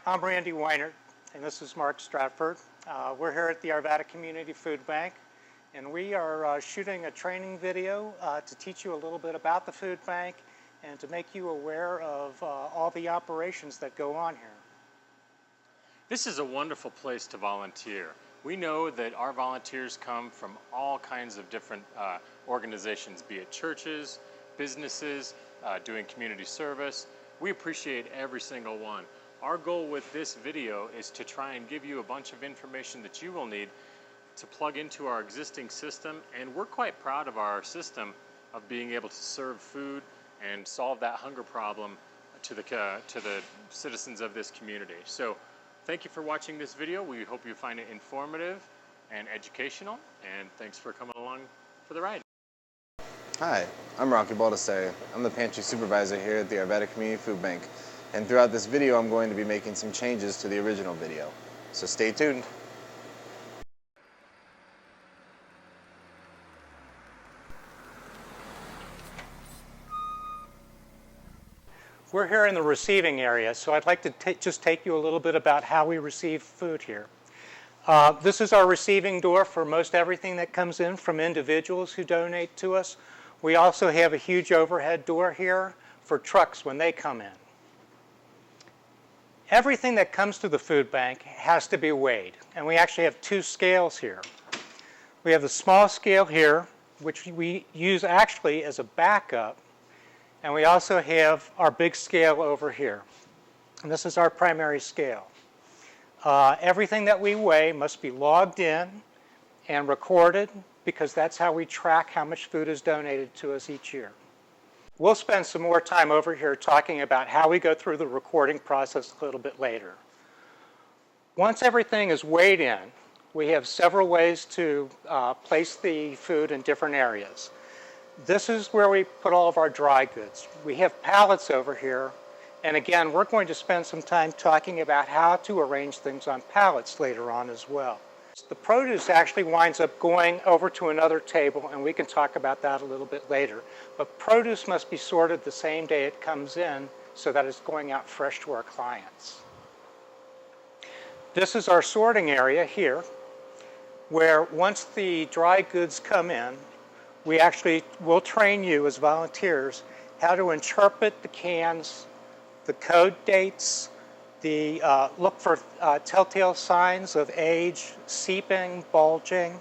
I'm Randy Weinert, and this is Mark Stratford. We're here at the Arvada Community Food Bank, and we are shooting a training video to teach you a little bit about the food bank and to make you aware of all the operations that go on here. This is a wonderful place to volunteer. We know that our volunteers come from all kinds of different organizations, be it churches, businesses, doing community service. We appreciate every single one. Our goal with this video is to try and give you a bunch of information that you will need to plug into our existing system, and we're quite proud of our system of being able to serve food and solve that hunger problem to the citizens of this community. So thank you for watching this video. We hope you find it informative and educational, and thanks for coming along for the ride. Hi, I'm Rocky Baldessari. I'm the pantry supervisor here at the Arvada Community Food Bank. And throughout this video, I'm going to be making some changes to the original video. So stay tuned. We're here in the receiving area, so I'd like to just take you a little bit about how we receive food here. This is our receiving door for most everything that comes in from individuals who donate to us. We also have a huge overhead door here for trucks when they come in. Everything that comes to the food bank has to be weighed, and we actually have two scales here. We have the small scale here, which we use actually as a backup, and we also have our big scale over here. And this is our primary scale. Everything that we weigh must be logged in and recorded, because that's how we track how much food is donated to us each year. We'll spend some more time over here talking about how we go through the recording process a little bit later. Once everything is weighed in, we have several ways to place the food in different areas. This is where we put all of our dry goods. We have pallets over here, and again, we're going to spend some time talking about how to arrange things on pallets later on as well. The produce actually winds up going over to another table, and we can talk about that a little bit later. But produce must be sorted the same day it comes in so that it's going out fresh to our clients. This is our sorting area here, where once the dry goods come in, we actually will train you as volunteers how to interpret the cans, the code dates, look for telltale signs of age, seeping, bulging,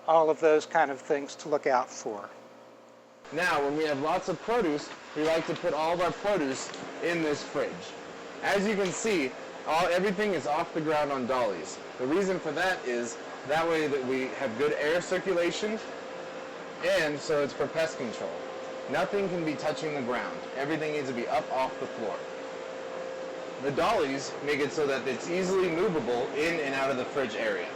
all of those kind of things to look out for. Now, when we have lots of produce, we like to put all of our produce in this fridge. As you can see, everything is off the ground on dollies. The reason for that is that way that we have good air circulation, and so it's for pest control. Nothing can be touching the ground. Everything needs to be up off the floor. The dollies make it so that it's easily movable in and out of the fridge area.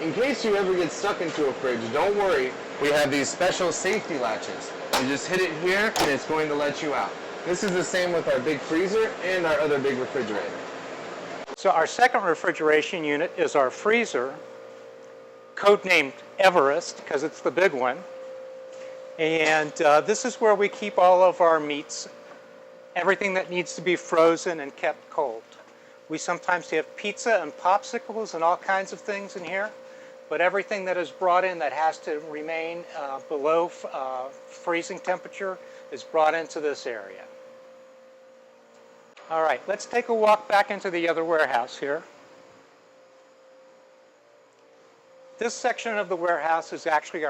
In case you ever get stuck into a fridge, don't worry, we have these special safety latches. You just hit it here and it's going to let you out. This is the same with our big freezer and our other big refrigerator. So our second refrigeration unit is our freezer, codenamed Everest because it's the big one. And this is where we keep all of our meats, everything that needs to be frozen and kept cold. We sometimes have pizza and popsicles and all kinds of things in here, but everything that is brought in that has to remain below freezing temperature is brought into this area. All right, let's take a walk back into the other warehouse here. This section of the warehouse is actually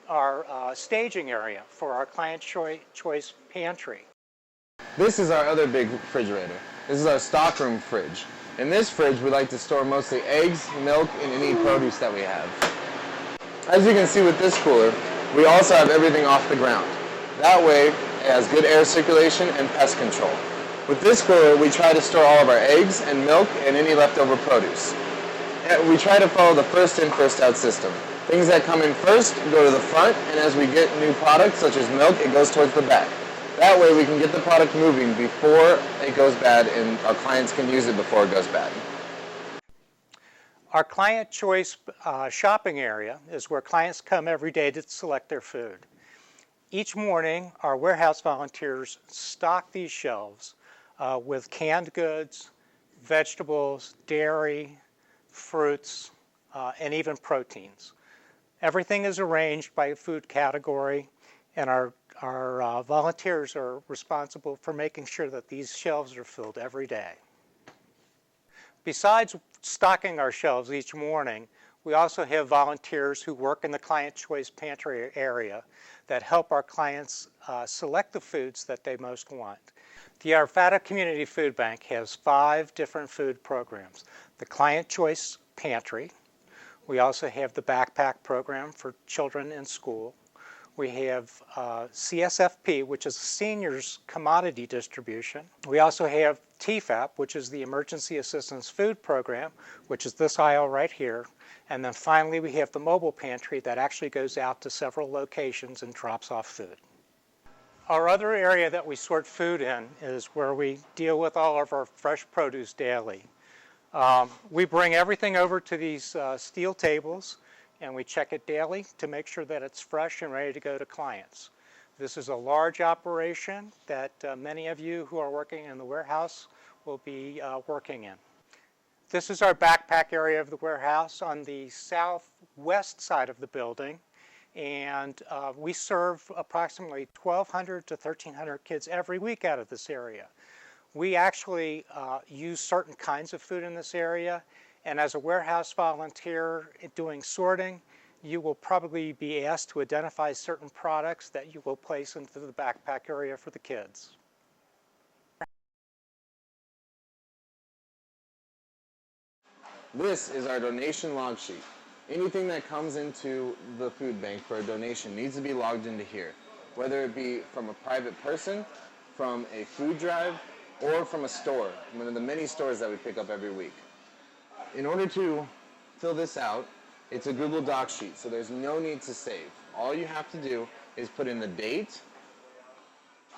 our staging area for our client choice pantry. This is our other big refrigerator. This is our stockroom fridge. In this fridge, we like to store mostly eggs, milk, and any produce that we have. As you can see with this cooler, we also have everything off the ground. That way, it has good air circulation and pest control. With this cooler, we try to store all of our eggs and milk and any leftover produce. And we try to follow the first in, first out system. Things that come in first go to the front, and as we get new products, such as milk, it goes towards the back. That way we can get the product moving before it goes bad and our clients can use it before it goes bad. Our client choice shopping area is where clients come every day to select their food. Each morning, our warehouse volunteers stock these shelves with canned goods, vegetables, dairy, fruits, and even proteins. Everything is arranged by food category, and our volunteers are responsible for making sure that these shelves are filled every day. Besides stocking our shelves each morning, we also have volunteers who work in the Client Choice Pantry area that help our clients select the foods that they most want. The Arvada Community Food Bank has 5 different food programs. The Client Choice Pantry. We also have the Backpack Program for children in school. We have CSFP, which is Seniors Commodity Distribution. We also have TFAP, which is the Emergency Assistance Food Program, which is this aisle right here. And then finally, we have the mobile pantry that actually goes out to several locations and drops off food. Our other area that we sort food in is where we deal with all of our fresh produce daily. We bring everything over to these steel tables, and we check it daily to make sure that it's fresh and ready to go to clients. This is a large operation that many of you who are working in the warehouse will be working in. This is our backpack area of the warehouse on the southwest side of the building, and we serve approximately 1,200 to 1,300 kids every week out of this area. We actually use certain kinds of food in this area, and as a warehouse volunteer doing sorting, you will probably be asked to identify certain products that you will place into the backpack area for the kids. This is our donation log sheet. Anything that comes into the food bank for a donation needs to be logged into here, whether it be from a private person, from a food drive, or from a store, one of the many stores that we pick up every week. In order to fill this out, it's a Google Doc sheet, so there's no need to save. All you have to do is put in the date,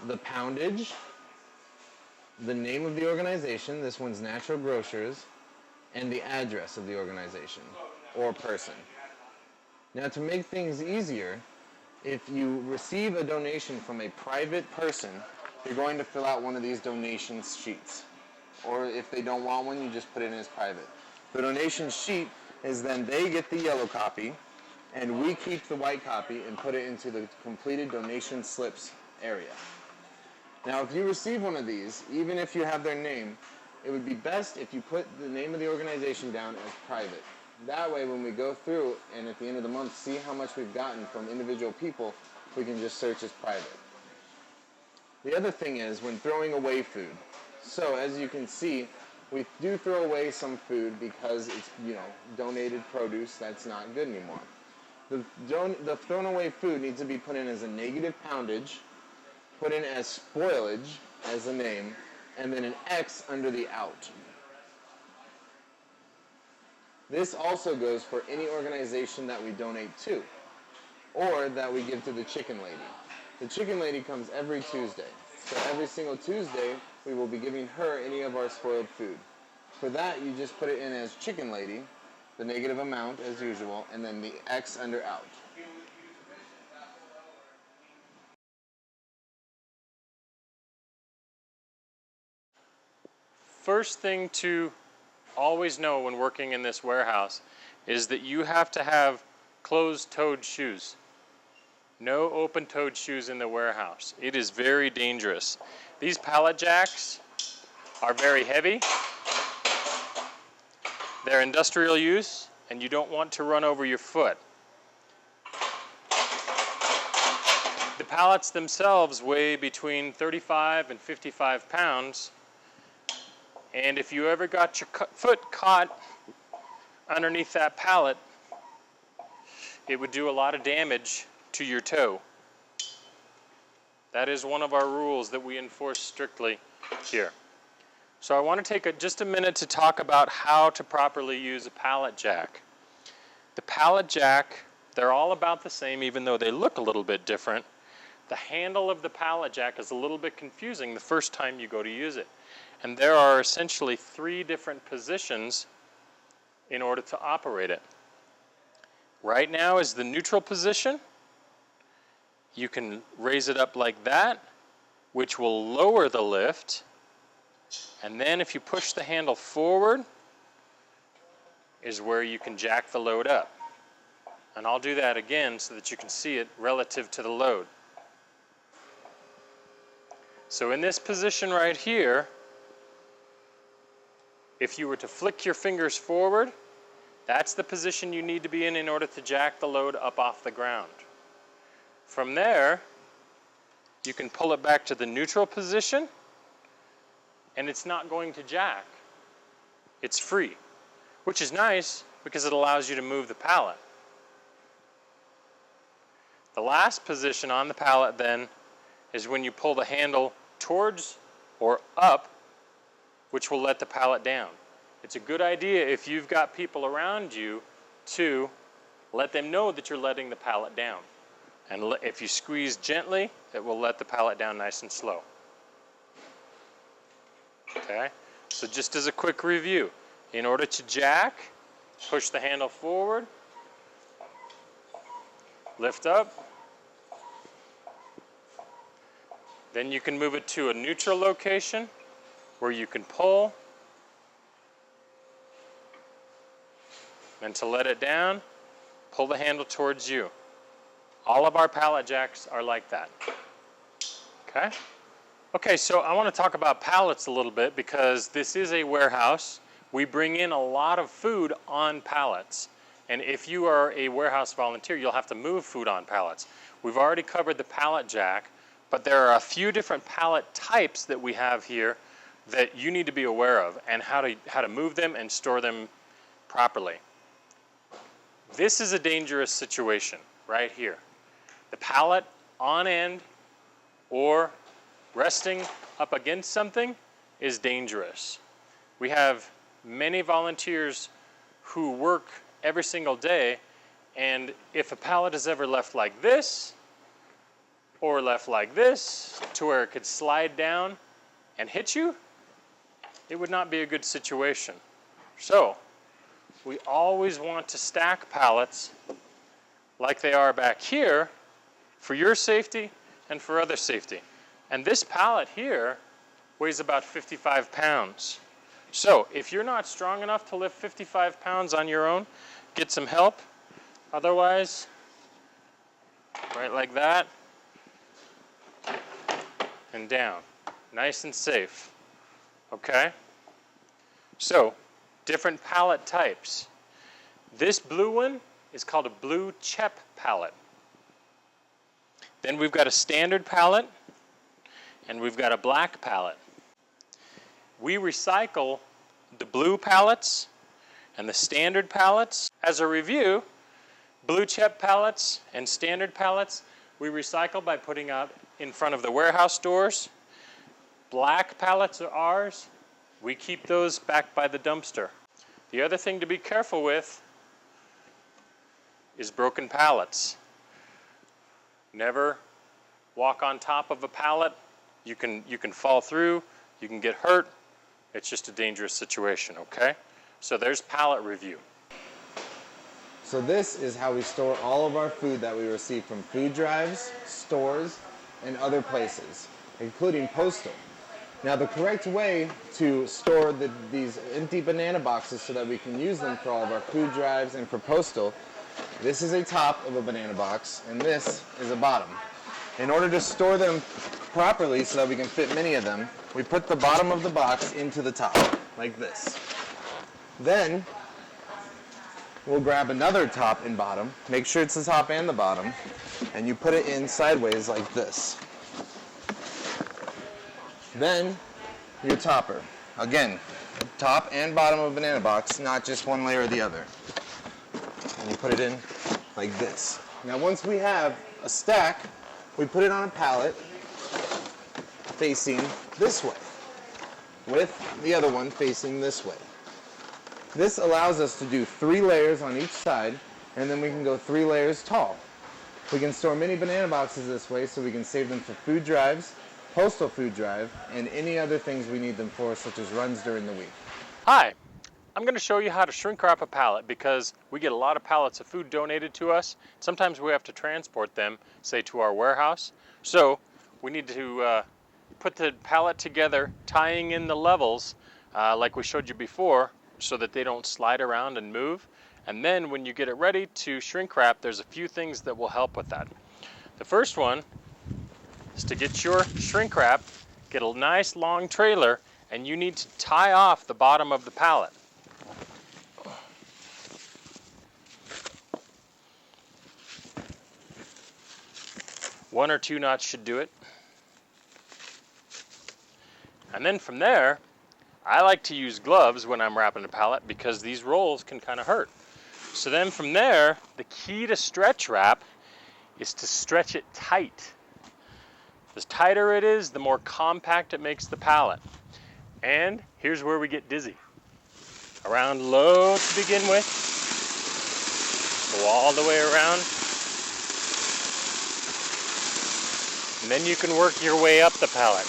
the poundage, the name of the organization, this one's Natural Grocers, and the address of the organization or person. Now, to make things easier, if you receive a donation from a private person, you're going to fill out one of these donation sheets. Or if they don't want one, you just put it in as private. The donation sheet is then they get the yellow copy, and we keep the white copy and put it into the completed donation slips area. Now, if you receive one of these, even if you have their name, it would be best if you put the name of the organization down as private. That way, when we go through and at the end of the month see how much we've gotten from individual people, we can just search as private. The other thing is when throwing away food. So as you can see, we do throw away some food because it's, donated produce that's not good anymore. The thrown away food needs to be put in as a negative poundage, put in as spoilage as the name, and then an X under the out. This also goes for any organization that we donate to, or that we give to the Chicken Lady. The Chicken Lady comes every Tuesday. So every single Tuesday, we will be giving her any of our spoiled food. For that, you just put it in as Chicken Lady, the negative amount as usual, and then the X under out. First thing to always know when working in this warehouse is that you have to have closed-toed shoes. No open-toed shoes in the warehouse. It is very dangerous. These pallet jacks are very heavy. They're industrial use, and you don't want to run over your foot. The pallets themselves weigh between 35 and 55 pounds, and if you ever got your foot caught underneath that pallet, it would do a lot of damage to your toe. That is one of our rules that we enforce strictly here. So I want to take just a minute to talk about how to properly use a pallet jack. The pallet jack, they're all about the same even though they look a little bit different. The handle of the pallet jack is a little bit confusing the first time you go to use it. And there are essentially 3 different positions in order to operate it. Right now is the neutral position. You can raise it up like that, which will lower the lift. And then if you push the handle forward is where you can jack the load up. And I'll do that again so that you can see it relative to the load. So in this position right here, if you were to flick your fingers forward, that's the position you need to be in order to jack the load up off the ground. From there, you can pull it back to the neutral position, and it's not going to jack. It's free, which is nice because it allows you to move the pallet. The last position on the pallet then is when you pull the handle towards or up, which will let the pallet down. It's a good idea if you've got people around you to let them know that you're letting the pallet down. And if you squeeze gently, it will let the pallet down nice and slow. Okay, so just as a quick review, in order to jack, push the handle forward, lift up, then you can move it to a neutral location where you can pull, and to let it down, pull the handle towards you. All of our pallet jacks are like that. Okay? Okay, so I want to talk about pallets a little bit because this is a warehouse. We bring in a lot of food on pallets. And if you are a warehouse volunteer, you'll have to move food on pallets. We've already covered the pallet jack, but there are a few different pallet types that we have here that you need to be aware of and how to move them and store them properly. This is a dangerous situation right here. The pallet on end or resting up against something is dangerous. We have many volunteers who work every single day, and if a pallet is ever left like this or left like this to where it could slide down and hit you, it would not be a good situation. So we always want to stack pallets like they are back here for your safety and for other safety. And this pallet here weighs about 55 pounds. So if you're not strong enough to lift 55 pounds on your own, get some help. Otherwise, right like that, and down. Nice and safe. Okay? So, different pallet types. This blue one is called a blue CHEP pallet. Then we've got a standard pallet, and we've got a black pallet. We recycle the blue pallets and the standard pallets. As a review, blue CHEP pallets and standard pallets we recycle by putting out in front of the warehouse doors. Black pallets are ours. We keep those back by the dumpster. The other thing to be careful with is broken pallets. Never walk on top of a pallet. You can fall through, you can get hurt. It's just a dangerous situation, okay? So there's pallet review. So this is how we store all of our food that we receive from food drives, stores, and other places, including postal. Now the correct way to store these empty banana boxes so that we can use them for all of our food drives and for postal, this is a top of a banana box and this is a bottom. In order to store them properly so that we can fit many of them, we put the bottom of the box into the top, like this. Then we'll grab another top and bottom, make sure it's the top and the bottom, and you put it in sideways like this. Then your topper. Again, top and bottom of a banana box, not just one layer or the other. And you put it in like this. Now once we have a stack, we put it on a pallet facing this way, with the other one facing this way. This allows us to do 3 layers on each side, and then we can go 3 layers tall. We can store many banana boxes this way so we can save them for food drives, postal food drive, and any other things we need them for, such as runs during the week. Hi, I'm going to show you how to shrink wrap a pallet because we get a lot of pallets of food donated to us. Sometimes we have to transport them, say, to our warehouse. So we need to put the pallet together, tying in the levels like we showed you before so that they don't slide around and move. And then when you get it ready to shrink wrap, there's a few things that will help with that. The first one is to get your shrink wrap, get a nice long trailer, and you need to tie off the bottom of the pallet. One or two knots should do it. And then from there, I like to use gloves when I'm wrapping a pallet because these rolls can kind of hurt. So then from there, the key to stretch wrap is to stretch it tight. The tighter it is, the more compact it makes the pallet. And here's where we get dizzy. Around low to begin with, go all the way around. And then you can work your way up the pallet.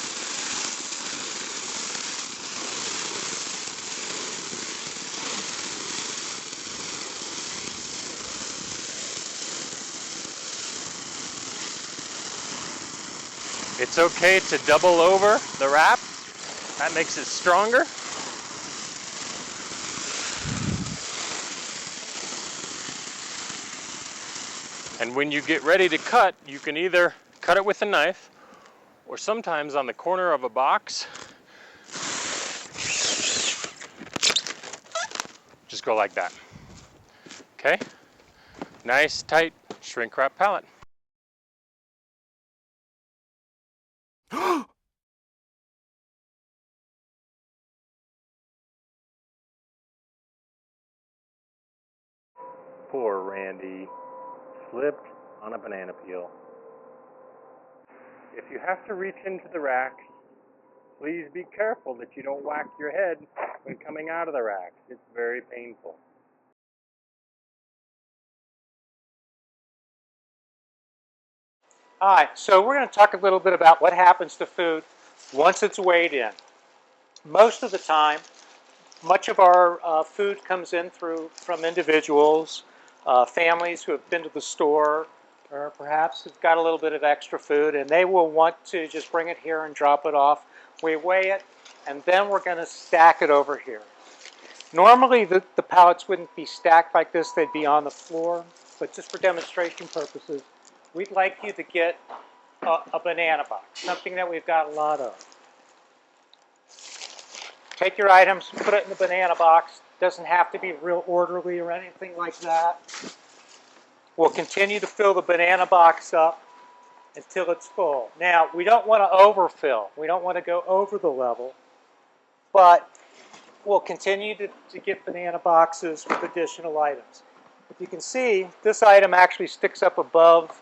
It's okay to double over the wrap. That makes it stronger. And when you get ready to cut, you can either cut it with a knife, or sometimes on the corner of a box, just go like that. Okay? Nice, tight, shrink wrap pallet. Poor Randy slipped on a banana peel. If you have to reach into the rack, please be careful that you don't whack your head when coming out of the rack. It's very painful. All right, so we're going to talk a little bit about what happens to food once it's weighed in. Most of the time, much of our food comes in from individuals, families who have been to the store, or perhaps have got a little bit of extra food, and they will want to just bring it here and drop it off. We weigh it, and then we're going to stack it over here. Normally, the pallets wouldn't be stacked like this. They'd be on the floor, but just for demonstration purposes, we'd like you to get a banana box, something that we've got a lot of. Take your items, put it in the banana box. Doesn't have to be real orderly or anything like that. We'll continue to fill the banana box up until it's full. Now, we don't want to overfill. We don't want to go over the level, but we'll continue to get banana boxes with additional items. If you can see, this item actually sticks up above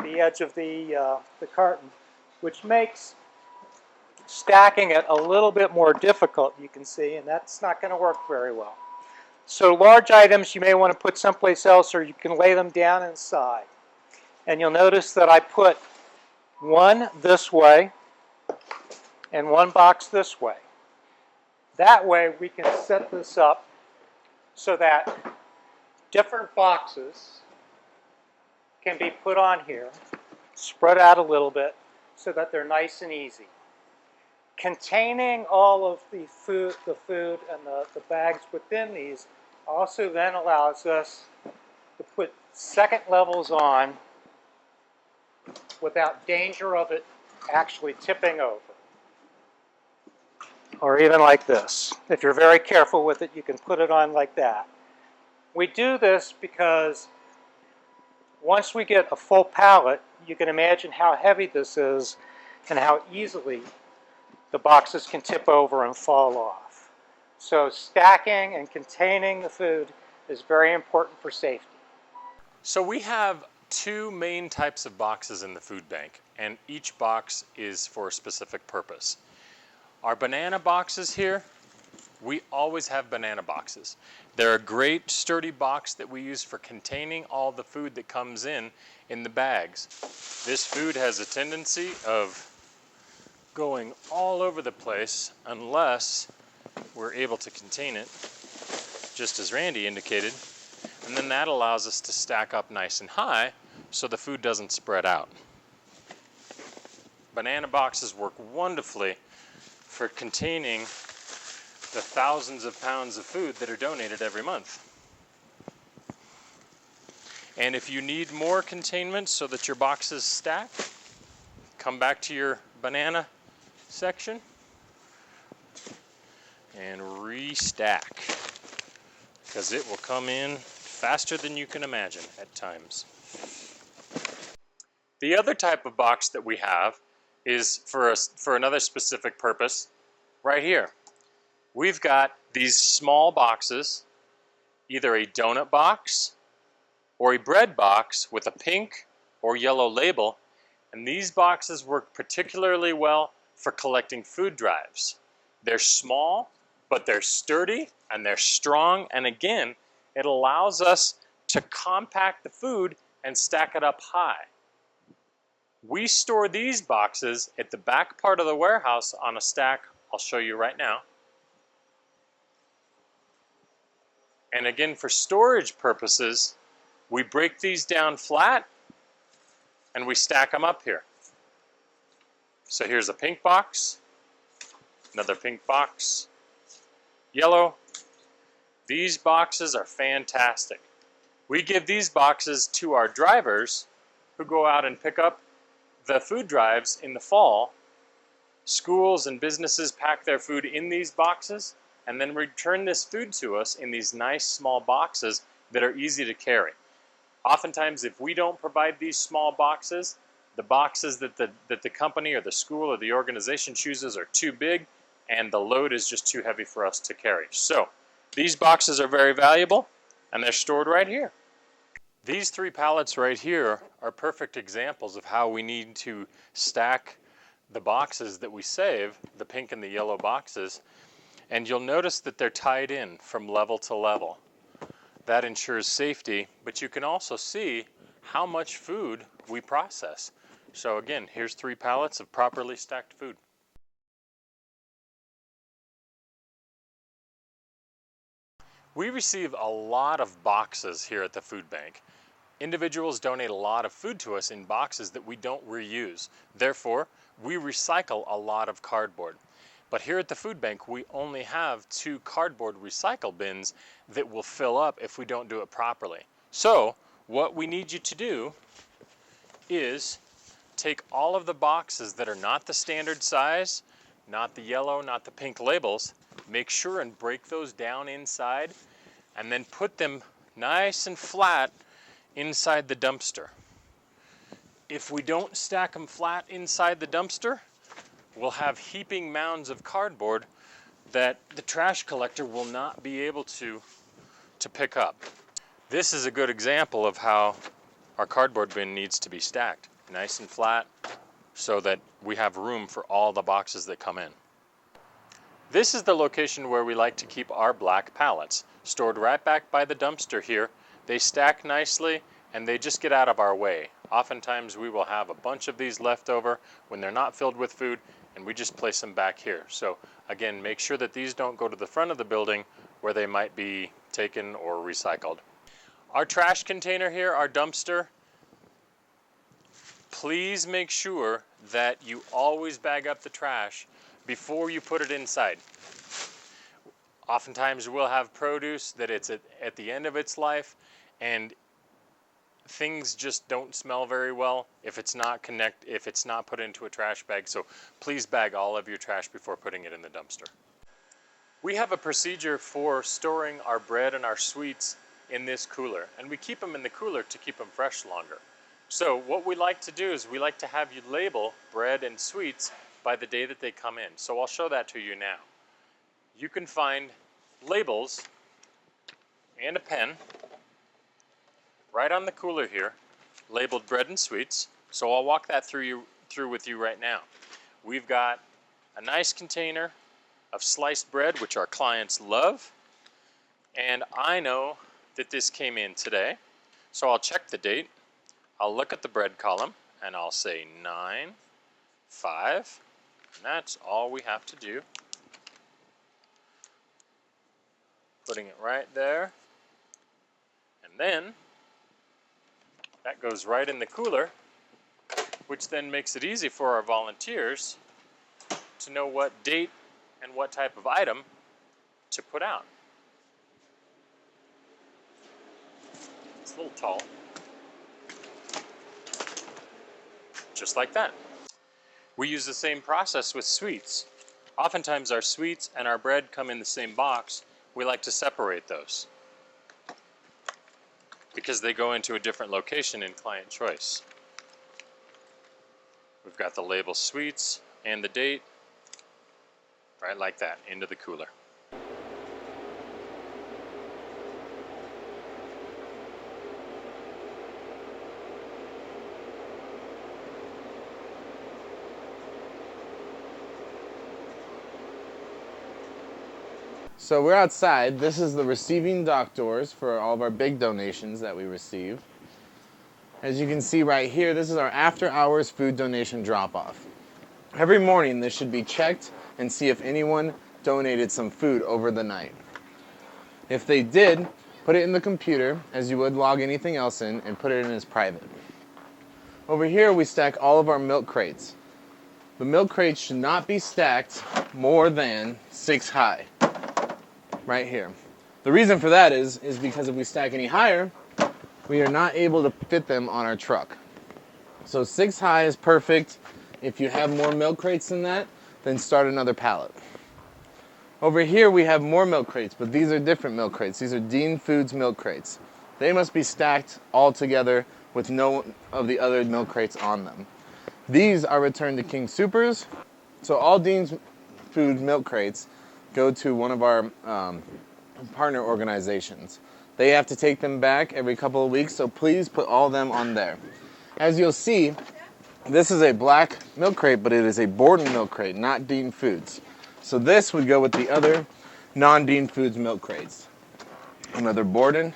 the edge of the carton, which makes stacking it a little bit more difficult, you can see, and that's not going to work very well. So large items you may want to put someplace else, or you can lay them down inside. And you'll notice that I put one this way and one box this way. That way we can set this up so that different boxes can be put on here, spread out a little bit so that they're nice and easy. Containing all of the food and the bags within these also then allows us to put second levels on without danger of it actually tipping over. Or even like this. If you're very careful with it, you can put it on like that. We do this because once we get a full pallet, you can imagine how heavy this is and how easily the boxes can tip over and fall off. So stacking and containing the food is very important for safety. So we have two main types of boxes in the food bank, and each box is for a specific purpose. Our banana boxes here, we always have banana boxes. They're a great sturdy box that we use for containing all the food that comes in the bags. This food has a tendency of going all over the place unless we're able to contain it, just as Randy indicated, and then that allows us to stack up nice and high so the food doesn't spread out. banana boxes work wonderfully for containing the thousands of pounds of food that are donated every month. And if you need more containment so that your boxes stack, come back to your banana section and restack, because it will come in faster than you can imagine at times. The other type of box that we have is for another specific purpose right here. We've got these small boxes, either a donut box or a bread box with a pink or yellow label, and these boxes work particularly well for collecting food drives. They're small, but they're sturdy and they're strong, and again, it allows us to compact the food and stack it up high. We store these boxes at the back part of the warehouse on a stack I'll show you right now. And again, for storage purposes, we break these down flat and we stack them up here. So here's a pink box, another pink box, yellow. These boxes are fantastic. We give these boxes to our drivers who go out and pick up the food drives in the fall. Schools and businesses pack their food in these boxes and then return this food to us in these nice small boxes that are easy to carry. Oftentimes, if we don't provide these small boxes, the boxes that the company or the school or the organization chooses are too big and the load is just too heavy for us to carry. So these boxes are very valuable and they're stored right here. These 3 pallets right here are perfect examples of how we need to stack the boxes that we save, the pink and the yellow boxes, and you'll notice that they're tied in from level to level. That ensures safety, but you can also see how much food we process. So again, here's 3 pallets of properly stacked food. We receive a lot of boxes here at the food bank. Individuals donate a lot of food to us in boxes that we don't reuse. Therefore, we recycle a lot of cardboard. But here at the food bank, we only have 2 cardboard recycle bins that will fill up if we don't do it properly. So what we need you to do is take all of the boxes that are not the standard size, not the yellow, not the pink labels, make sure and break those down inside, and then put them nice and flat inside the dumpster. If we don't stack them flat inside the dumpster, we'll have heaping mounds of cardboard that the trash collector will not be able to pick up. This is a good example of how our cardboard bin needs to be stacked nice and flat so that we have room for all the boxes that come in. This is the location where we like to keep our black pallets, stored right back by the dumpster here. They stack nicely and they just get out of our way. Oftentimes we will have a bunch of these left over when they're not filled with food, and we just place them back here. So again, make sure that these don't go to the front of the building where they might be taken or recycled. Our trash container here, our dumpster, please make sure that you always bag up the trash before you put it inside. Oftentimes we'll have produce that it's at the end of its life and things just don't smell very well if it's not put into a trash bag. So please bag all of your trash before putting it in the dumpster. We have a procedure for storing our bread and our sweets in this cooler, and we keep them in the cooler to keep them fresh longer. So what we like to do is we like to have you label bread and sweets by the day that they come in. So I'll show that to you now. You can find labels and a pen right on the cooler here, labeled bread and sweets. So I'll walk that through with you right now. We've got a nice container of sliced bread, which our clients love. And I know that this came in today. So I'll check the date. I'll look at the bread column and I'll say 9/5. And that's all we have to do. Putting it right there. And then that goes right in the cooler which then makes it easy for our volunteers to know what date and what type of item to put out. It's a little tall. Just like that. We use the same process with sweets. Oftentimes our sweets and our bread come in the same box. We like to separate those because they go into a different location in client choice. We've got the label sweets and the date, right like that, into the cooler. So we're outside. This is the receiving dock doors for all of our big donations that we receive. As you can see right here, this is our after-hours food donation drop-off. Every morning, this should be checked and see if anyone donated some food over the night. If they did, put it in the computer as you would log anything else in and put it in as private. Over here, we stack all of our milk crates. The milk crates should not be stacked more than 6 high. Right here. The reason for that is because if we stack any higher, we are not able to fit them on our truck. So 6 high is perfect. If you have more milk crates than that, then start another pallet. Over here we have more milk crates, but these are different milk crates. These are Dean Foods milk crates. They must be stacked all together with no of the other milk crates on them. These are returned to King Soopers. So all Dean's Food milk crates go to one of our partner organizations. They have to take them back every couple of weeks, so please put all of them on there. As you'll see, this is a black milk crate, but it is a Borden milk crate, not Dean Foods. So this would go with the other non-Dean Foods milk crates. Another Borden.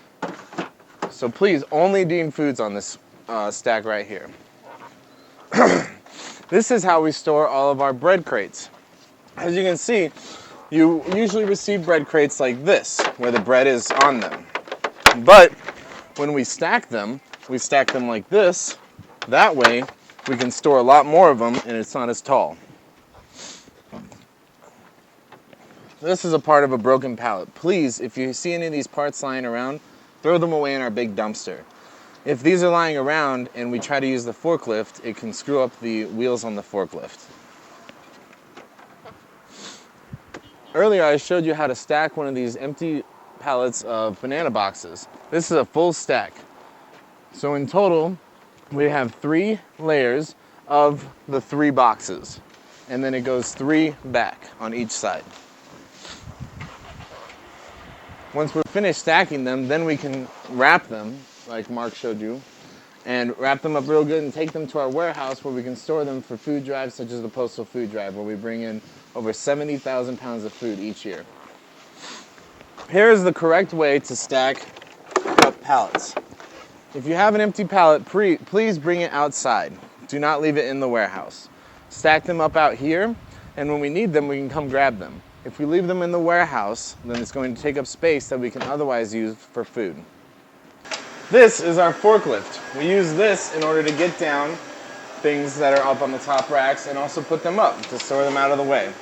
So please, only Dean Foods on this stack right here. This is how we store all of our bread crates. As you can see, you usually receive bread crates like this, where the bread is on them. But when we stack them like this. That way, we can store a lot more of them and it's not as tall. This is a part of a broken pallet. Please, if you see any of these parts lying around, throw them away in our big dumpster. If these are lying around and we try to use the forklift, it can screw up the wheels on the forklift. Earlier I showed you how to stack one of these empty pallets of banana boxes. This is a full stack. So in total, we have 3 layers of the 3 boxes. And then it goes 3 back on each side. Once we're finished stacking them, then we can wrap them, like Mark showed you, and wrap them up real good and take them to our warehouse where we can store them for food drives such as the Postal Food Drive, where we bring in over 70,000 pounds of food each year. Here is the correct way to stack up pallets. If you have an empty pallet, please bring it outside. Do not leave it in the warehouse. Stack them up out here, and when we need them, we can come grab them. If we leave them in the warehouse, then it's going to take up space that we can otherwise use for food. This is our forklift. We use this in order to get down things that are up on the top racks and also put them up to store them out of the way.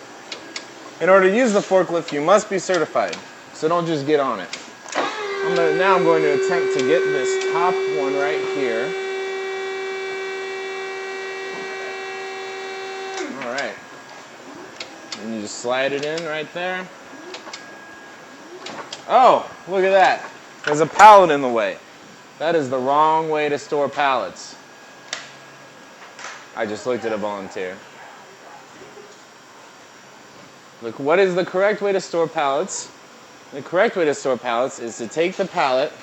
In order to use the forklift, you must be certified, so don't just get on it. Now I'm going to attempt to get this top one right here. All right. And you just slide it in right there. Oh, look at that. There's a pallet in the way. That is the wrong way to store pallets. I just looked at a volunteer. Look, what is the correct way to store pallets? The correct way to store pallets is to take the pallet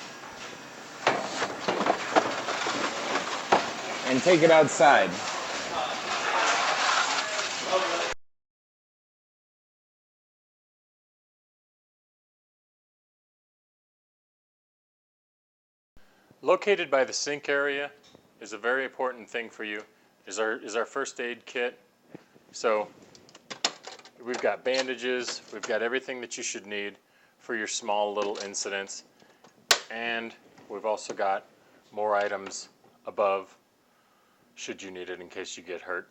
and take it outside. Located by the sink area is a very important thing for you, is our first aid kit. So we've got bandages, we've got everything that you should need for your small little incidents, and we've also got more items above should you need it in case you get hurt.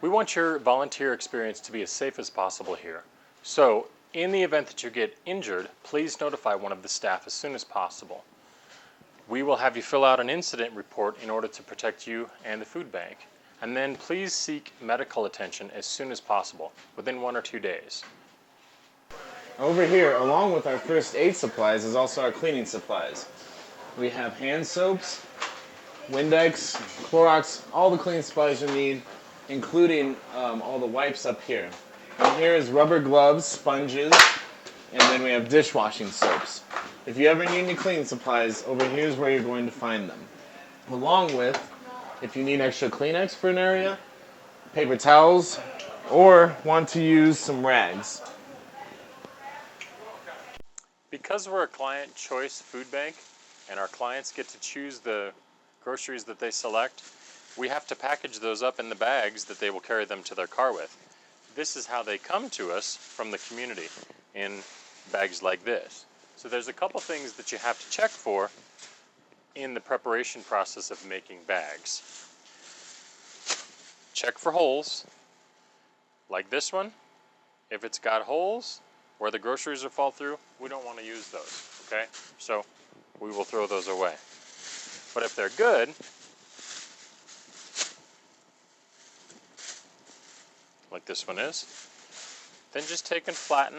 We want your volunteer experience to be as safe as possible here. So, in the event that you get injured, please notify one of the staff as soon as possible. We will have you fill out an incident report in order to protect you and the food bank. And then please seek medical attention as soon as possible, within 1 or 2 days. Over here, along with our first aid supplies, is also our cleaning supplies. We have hand soaps, Windex, Clorox, all the cleaning supplies you need, including all the wipes up here. And here is rubber gloves, sponges, and then we have dishwashing soaps. If you ever need any cleaning supplies, over here is where you're going to find them. Along with, if you need extra Kleenex for an area, paper towels, or want to use some rags. Because we're a client choice food bank and our clients get to choose the groceries that they select, we have to package those up in the bags that they will carry them to their car with. This is how they come to us from the community, in bags like this. So there's a couple things that you have to check for in the preparation process of making bags. Check for holes, like this one. If it's got holes where the groceries will fall through, we don't want to use those, okay? So we will throw those away. But if they're good, like this one is, then just take and flatten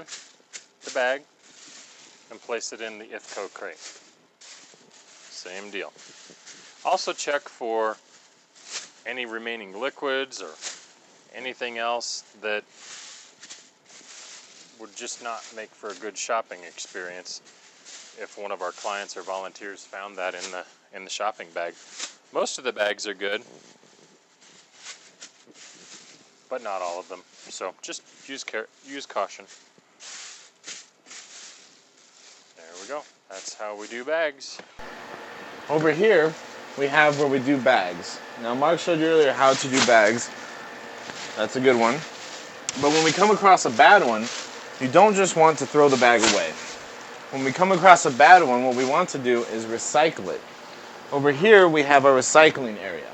the bag and place it in the IFCO crate. Same deal. Also check for any remaining liquids or anything else that would just not make for a good shopping experience if one of our clients or volunteers found that in the shopping bag. Most of the bags are good, but not all of them. So just use caution. There we go. That's how we do bags. Over here, we have where we do bags. Now, Mark showed you earlier how to do bags. That's a good one. But when we come across a bad one, you don't just want to throw the bag away. When we come across a bad one, what we want to do is recycle it. Over here, we have our recycling area.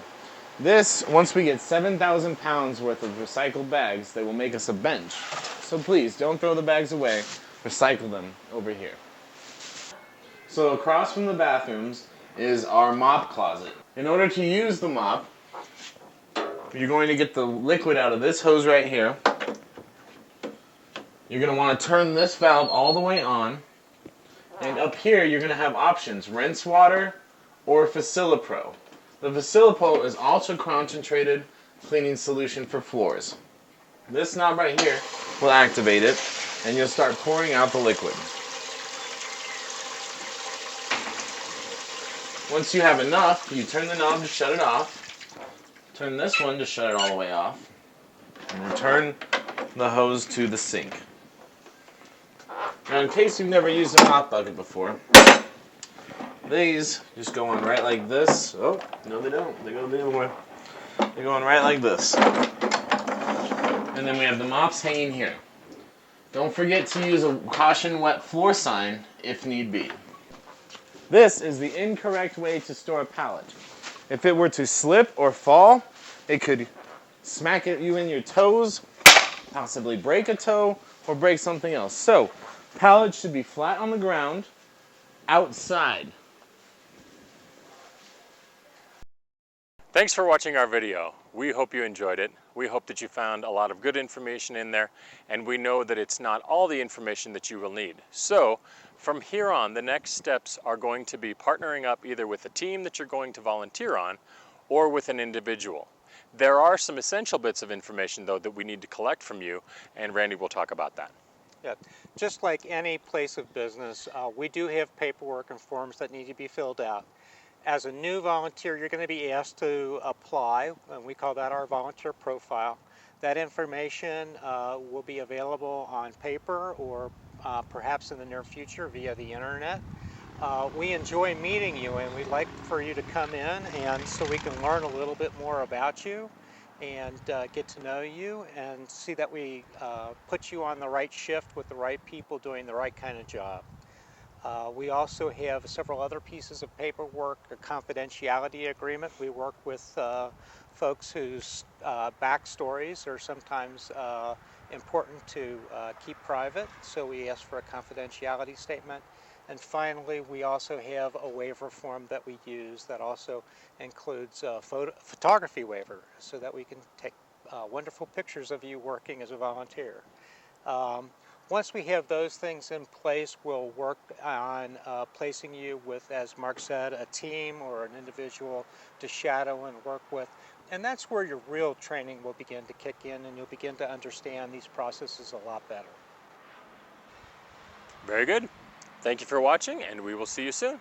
This, once we get 7,000 pounds worth of recycled bags, they will make us a bench. So please, don't throw the bags away. Recycle them over here. So across from the bathrooms is our mop closet. In order to use the mop, you're going to get the liquid out of this hose right here. You're going to want to turn this valve all the way on. And up here, you're going to have options, rinse water or Facilipro. The Facilipro is ultra concentrated cleaning solution for floors. This knob right here will activate it, and you'll start pouring out the liquid. Once you have enough, you turn the knob to shut it off, turn this one to shut it all the way off, and return the hose to the sink. Now, in case you've never used a mop bucket before, these just go on right like this. Oh, no they don't. They go the other way. They go on right like this. And then we have the mops hanging here. Don't forget to use a caution wet floor sign if need be. This is the incorrect way to store a pallet. If it were to slip or fall, it could smack at you in your toes, possibly break a toe, or break something else. So, pallets should be flat on the ground, outside. Thanks for watching our video. We hope you enjoyed it. We hope that you found a lot of good information in there, and we know that it's not all the information that you will need. So, from here on, the next steps are going to be partnering up either with a team that you're going to volunteer on or with an individual. There are some essential bits of information, though, that we need to collect from you, and Randy will talk about that. Yeah, just like any place of business, we do have paperwork and forms that need to be filled out. As a new volunteer, you're going to be asked to apply, and we call that our volunteer profile. That information will be available on paper or perhaps in the near future via the internet. We enjoy meeting you, and we'd like for you to come in and so we can learn a little bit more about you and get to know you and see that we put you on the right shift with the right people doing the right kind of job. We also have several other pieces of paperwork, a confidentiality agreement. We work with folks whose backstories are sometimes important to keep private, so we ask for a confidentiality statement. And finally, we also have a waiver form that we use that also includes a photography waiver so that we can take wonderful pictures of you working as a volunteer. Once we have those things in place, we'll work on placing you with, as Mark said, a team or an individual to shadow and work with. And that's where your real training will begin to kick in, and you'll begin to understand these processes a lot better. Very good. Thank you for watching, and we will see you soon.